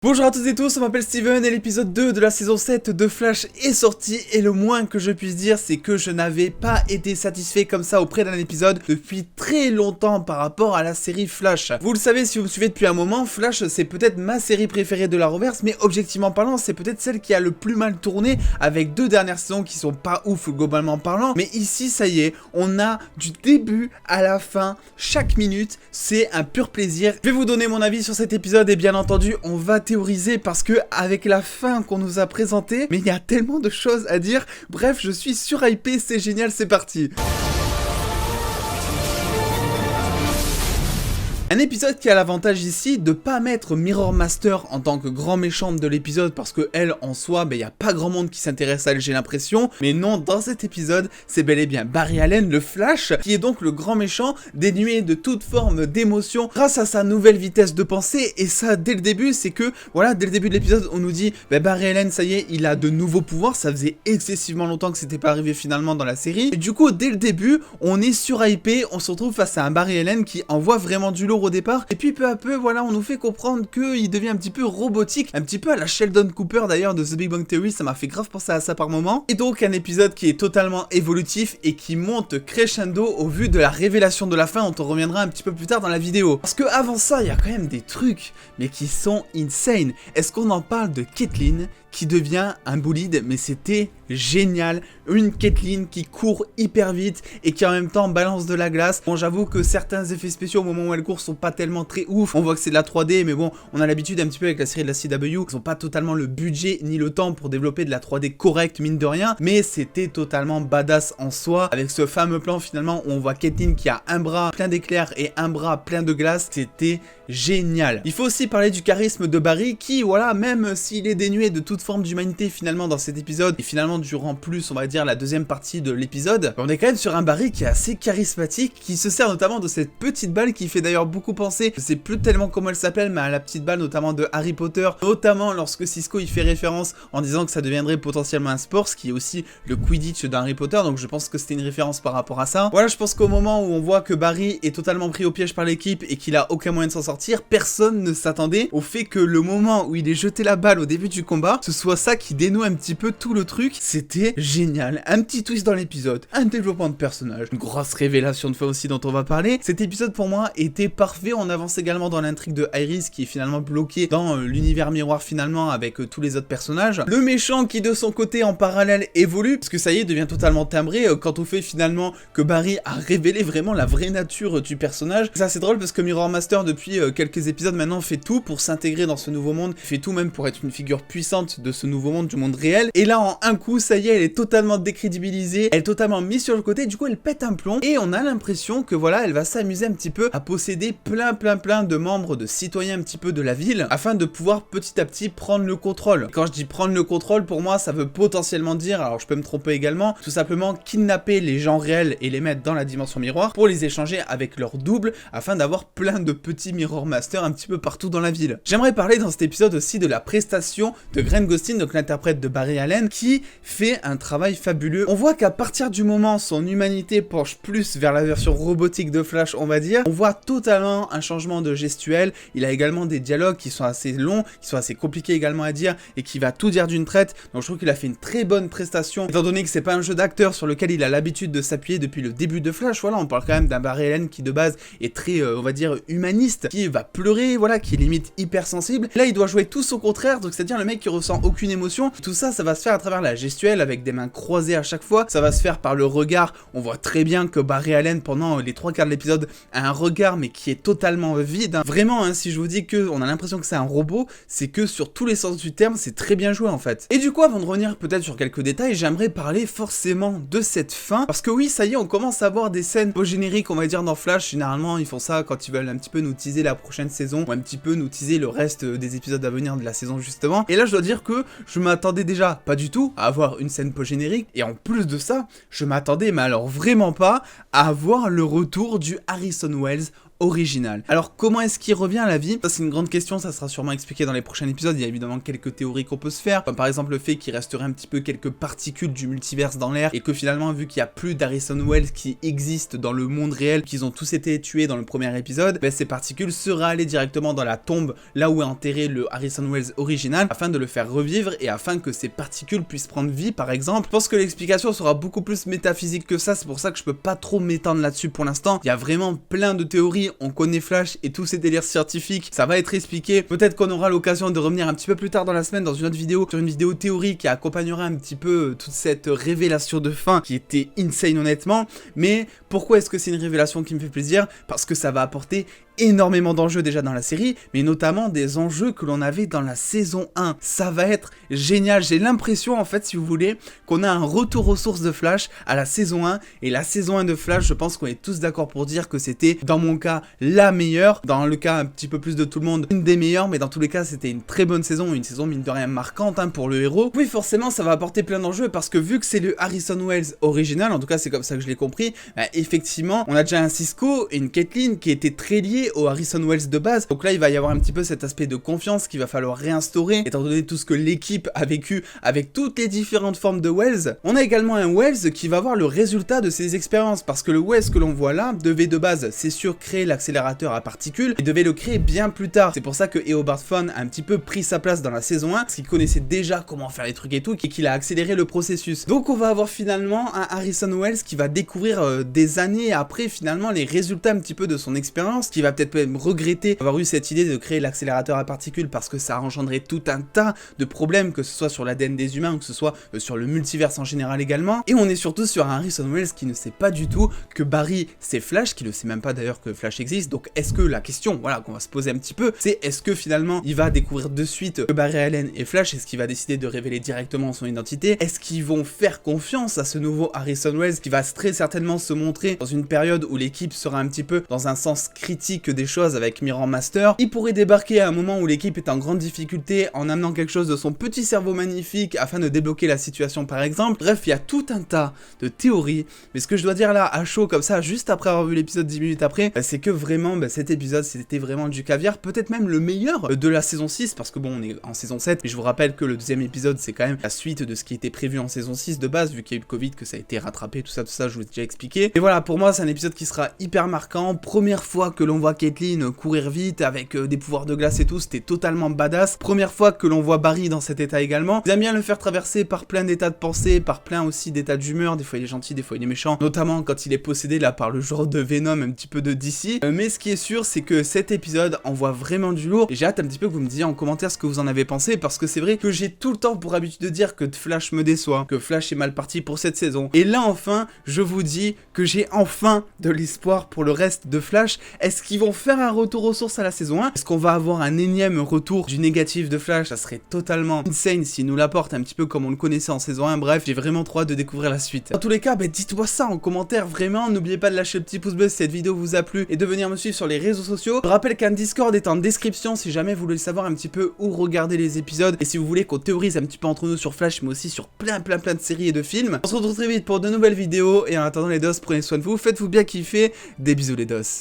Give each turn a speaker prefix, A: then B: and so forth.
A: Bonjour à toutes et tous, on m'appelle Steven et l'épisode 2 de la saison 7 de Flash est sorti et le moins que je puisse dire c'est que je n'avais pas été satisfait comme ça auprès d'un épisode depuis très longtemps par rapport à la série Flash. Vous le savez si vous me suivez depuis un moment, Flash c'est peut-être ma série préférée de la reverse, mais objectivement parlant c'est peut-être celle qui a le plus mal tourné avec deux dernières saisons qui sont pas ouf globalement parlant, mais ici ça y est, on a du début à la fin, chaque minute c'est un pur plaisir. Je vais vous donner mon avis sur cet épisode et bien entendu on va théoriser parce que avec la fin qu'on nous a présentée, mais il y a tellement de choses à dire. Bref, je suis surhypé, c'est génial, c'est parti. Un épisode qui a l'avantage ici de pas mettre Mirror Master en tant que grand méchant de l'épisode parce que elle en soi, y a pas grand monde qui s'intéresse à elle, j'ai l'impression. Mais non, dans cet épisode, c'est bel et bien Barry Allen, le Flash, qui est donc le grand méchant, dénué de toute forme d'émotion grâce à sa nouvelle vitesse de pensée. Et ça, dès le début, c'est que, voilà, dès le début de l'épisode, on nous dit, Barry Allen, ça y est, il a de nouveaux pouvoirs. Ça faisait excessivement longtemps que c'était pas arrivé finalement dans la série. Et du coup, dès le début, on est surhypé, on se retrouve face à un Barry Allen qui envoie vraiment du lourd au départ, et puis peu à peu, voilà, on nous fait comprendre qu'il devient un petit peu robotique, un petit peu à la Sheldon Cooper d'ailleurs de The Big Bang Theory, ça m'a fait grave penser à ça par moment. Et donc un épisode qui est totalement évolutif et qui monte crescendo au vu de la révélation de la fin, dont on reviendra un petit peu plus tard dans la vidéo. Parce que avant ça, il y a quand même des trucs, mais qui sont insane. Est-ce qu'on en parle de Caitlyn qui devient un bolide, mais c'était génial, une Caitlyn qui court hyper vite et qui en même temps balance de la glace. Bon, j'avoue que certains effets spéciaux au moment où elle court sont pas tellement très ouf, on voit que c'est de la 3D, mais bon, on a l'habitude un petit peu avec la série de la CW, ils ont pas totalement le budget ni le temps pour développer de la 3D correcte, mine de rien, mais c'était totalement badass en soi, avec ce fameux plan finalement où on voit Caitlyn qui a un bras plein d'éclairs et un bras plein de glace, c'était génial. Il faut aussi parler du charisme de Barry qui, voilà, même s'il est dénué de toute forme d'humanité finalement dans cet épisode, et finalement durant plus, on va dire, la deuxième partie de l'épisode, on est quand même sur un Barry qui est assez charismatique, qui se sert notamment de cette petite balle qui fait d'ailleurs beaucoup penser, je sais plus tellement comment elle s'appelle, mais à la petite balle notamment de Harry Potter, notamment lorsque Cisco il fait référence en disant que ça deviendrait potentiellement un sport, ce qui est aussi le Quidditch d'Harry Potter, donc je pense que c'était une référence par rapport à ça. Voilà, je pense qu'au moment où on voit que Barry est totalement pris au piège par l'équipe et qu'il a aucun moyen de s'en sortir, personne ne s'attendait au fait que le moment où il est jeté la balle au début du combat, ce soit ça qui dénoue un petit peu tout le truc. C'était génial, un petit twist dans l'épisode, un développement de personnage, une grosse révélation de fin aussi dont on va parler. Cet épisode pour moi était parfait, on avance également dans l'intrigue de Iris qui est finalement bloquée dans l'univers miroir finalement avec tous les autres personnages. Le méchant qui de son côté en parallèle évolue, parce que ça y est, devient totalement timbré quand on fait finalement que Barry a révélé vraiment la vraie nature du personnage. C'est assez drôle parce que Mirror Master depuis quelques épisodes maintenant fait tout pour s'intégrer dans ce nouveau monde, fait tout même pour être une figure puissante de ce nouveau monde, du monde réel, et là en un coup ça y est, elle est totalement décrédibilisée, elle est totalement mise sur le côté, du coup elle pète un plomb, et on a l'impression que voilà, elle va s'amuser un petit peu à posséder plein de membres, de citoyens un petit peu de la ville, afin de pouvoir petit à petit prendre le contrôle. Et quand je dis prendre le contrôle, pour moi ça veut potentiellement dire, alors je peux me tromper également, tout simplement kidnapper les gens réels et les mettre dans la dimension miroir pour les échanger avec leur double, afin d'avoir plein de petits Mirror Master un petit peu partout dans la ville. J'aimerais parler dans cet épisode aussi de la prestation de Grant Gustin, donc l'interprète de Barry Allen, qui fait un travail fabuleux. On voit qu'à partir du moment où son humanité penche plus vers la version robotique de Flash, on va dire, on voit totalement un changement de gestuelle. Il a également des dialogues qui sont assez longs, qui sont assez compliqués également à dire, et qui va tout dire d'une traite, donc je trouve qu'il a fait une très bonne prestation, étant donné que c'est pas un jeu d'acteur sur lequel il a l'habitude de s'appuyer depuis le début de Flash. Voilà, on parle quand même d'un Barry Allen qui de base est très, on va dire, humaniste, qui va pleurer, voilà, qui est limite hypersensible. Là, il doit jouer tout son contraire, donc c'est-à-dire le mec qui ressent aucune émotion. Tout ça, ça va se faire à travers la gestuelle, avec des mains croisées à chaque fois. Ça va se faire par le regard. On voit très bien que Barry Allen, pendant les 3/4 de l'épisode, a un regard, mais qui est totalement vide. Hein. Vraiment, hein, si je vous dis qu'on a l'impression que c'est un robot, c'est que sur tous les sens du terme, c'est très bien joué en fait. Et du coup, avant de revenir peut-être sur quelques détails, j'aimerais parler forcément de cette fin, parce que oui, ça y est, on commence à voir des scènes post-génériques, on va dire, dans Flash. Généralement, ils font ça quand ils veulent un petit peu nous teaser la prochaine saison, ou un petit peu nous teaser le reste des épisodes à venir de la saison justement. Et là, je dois dire que je m'attendais déjà pas du tout à avoir une scène post-générique, et en plus de ça, je m'attendais, mais alors vraiment pas, à voir le retour du Harrison Wells original. Alors comment est-ce qu'il revient à la vie? Ça c'est une grande question, ça sera sûrement expliqué dans les prochains épisodes. Il y a évidemment quelques théories qu'on peut se faire, comme par exemple le fait qu'il resterait un petit peu quelques particules du multiverse dans l'air, et que finalement vu qu'il n'y a plus d'Harrison Wells qui existe dans le monde réel, qu'ils ont tous été tués dans le premier épisode, ben, ces particules seraient allées directement dans la tombe, là où est enterré le Harrison Wells original, afin de le faire revivre et afin que ces particules puissent prendre vie par exemple. Je pense que l'explication sera beaucoup plus métaphysique que ça, c'est pour ça que je peux pas trop m'étendre là-dessus pour l'instant. Il y a vraiment plein de théories, on connaît Flash et tous ces délires scientifiques, ça va être expliqué. Peut-être qu'on aura l'occasion de revenir un petit peu plus tard dans la semaine dans une autre vidéo, sur une vidéo théorie qui accompagnera un petit peu toute cette révélation de fin qui était insane honnêtement. Mais pourquoi est-ce que c'est une révélation qui me fait plaisir? Parce que ça va apporter énormément d'enjeux déjà dans la série, mais notamment des enjeux que l'on avait dans la saison 1. Ça va être génial, j'ai l'impression en fait, si vous voulez, qu'on a un retour aux sources de Flash à la saison 1, et la saison 1 de Flash, je pense qu'on est tous d'accord pour dire que c'était, dans mon cas, la meilleure, dans le cas un petit peu plus de tout le monde, une des meilleures, mais dans tous les cas, c'était une très bonne saison, une saison mine de rien marquante hein, pour le héros. Oui, forcément, ça va apporter plein d'enjeux, parce que vu que c'est le Harrison Wells original, en tout cas c'est comme ça que je l'ai compris, bah, effectivement, on a déjà un Cisco et une Caitlin qui étaient très liés au Harrison Wells de base, donc là il va y avoir un petit peu cet aspect de confiance qu'il va falloir réinstaurer, étant donné tout ce que l'équipe a vécu avec toutes les différentes formes de Wells. On a également un Wells qui va voir le résultat de ses expériences, parce que le Wells que l'on voit là devait de base, c'est sûr, créer l'accélérateur à particules, et devait le créer bien plus tard. C'est pour ça que Eobard Thawne a un petit peu pris sa place dans la saison 1, parce qu'il connaissait déjà comment faire les trucs et tout, et qu'il a accéléré le processus. Donc on va avoir finalement un Harrison Wells qui va découvrir des années après finalement les résultats un petit peu de son expérience, qui va peut-être même regretter d'avoir eu cette idée de créer l'accélérateur à particules parce que ça a engendré tout un tas de problèmes, que ce soit sur l'ADN des humains ou que ce soit sur le multiverse en général également. Et on est surtout sur un Harrison Wells qui ne sait pas du tout que Barry c'est Flash, qui ne sait même pas d'ailleurs que Flash existe. Donc est-ce que la question, voilà, qu'on va se poser un petit peu, c'est est-ce que finalement il va découvrir de suite que Barry Allen est Flash? Est-ce qu'il va décider de révéler directement son identité? Est-ce qu'ils vont faire confiance à ce nouveau Harrison Wells qui va très certainement se montrer dans une période où l'équipe sera un petit peu dans un sens critique des choses avec Mirror Master? Il pourrait débarquer à un moment où l'équipe est en grande difficulté en amenant quelque chose de son petit cerveau magnifique afin de débloquer la situation par exemple. Bref, il y a tout un tas de théories, mais ce que je dois dire là à chaud comme ça, juste après avoir vu l'épisode 10 minutes après, c'est que vraiment cet épisode c'était vraiment du caviar, peut-être même le meilleur de la saison 6, parce que bon on est en saison 7, mais je vous rappelle que le deuxième épisode c'est quand même la suite de ce qui était prévu en saison 6 de base, vu qu'il y a eu le Covid, que ça a été rattrapé, tout ça je vous ai déjà expliqué. Et voilà, pour moi c'est un épisode qui sera hyper marquant, première fois que l'on voit Caitlin courir vite avec des pouvoirs de glace et tout, c'était totalement badass. Première fois que l'on voit Barry dans cet état également. Ils aiment bien le faire traverser par plein d'états de pensée, par plein aussi d'états d'humeur, des fois il est gentil, des fois il est méchant, notamment quand il est possédé là par le genre de Venom un petit peu de DC. Mais ce qui est sûr c'est que cet épisode envoie vraiment du lourd, et j'ai hâte un petit peu que vous me disiez en commentaire ce que vous en avez pensé, parce que c'est vrai que j'ai tout le temps pour habitude de dire que Flash me déçoit, que Flash est mal parti pour cette saison. Et là enfin, je vous dis que j'ai enfin de l'espoir pour le reste de Flash. Est-ce qu'ils vont faire un retour aux sources à la saison 1? Est-ce qu'on va avoir un énième retour du négatif de Flash? Ça serait totalement insane s'il nous l'apporte un petit peu comme on le connaissait en saison 1. Bref, j'ai vraiment trop hâte de découvrir la suite. Dans tous les cas, dites-moi ça en commentaire, vraiment. N'oubliez pas de lâcher le petit pouce bleu si cette vidéo vous a plu et de venir me suivre sur les réseaux sociaux. Je rappelle qu'un Discord est en description si jamais vous voulez savoir un petit peu où regarder les épisodes et si vous voulez qu'on théorise un petit peu entre nous sur Flash, mais aussi sur plein de séries et de films. On se retrouve très vite pour de nouvelles vidéos, et en attendant les dos, prenez soin de vous, faites-vous bien kiffer. Des bisous les dos.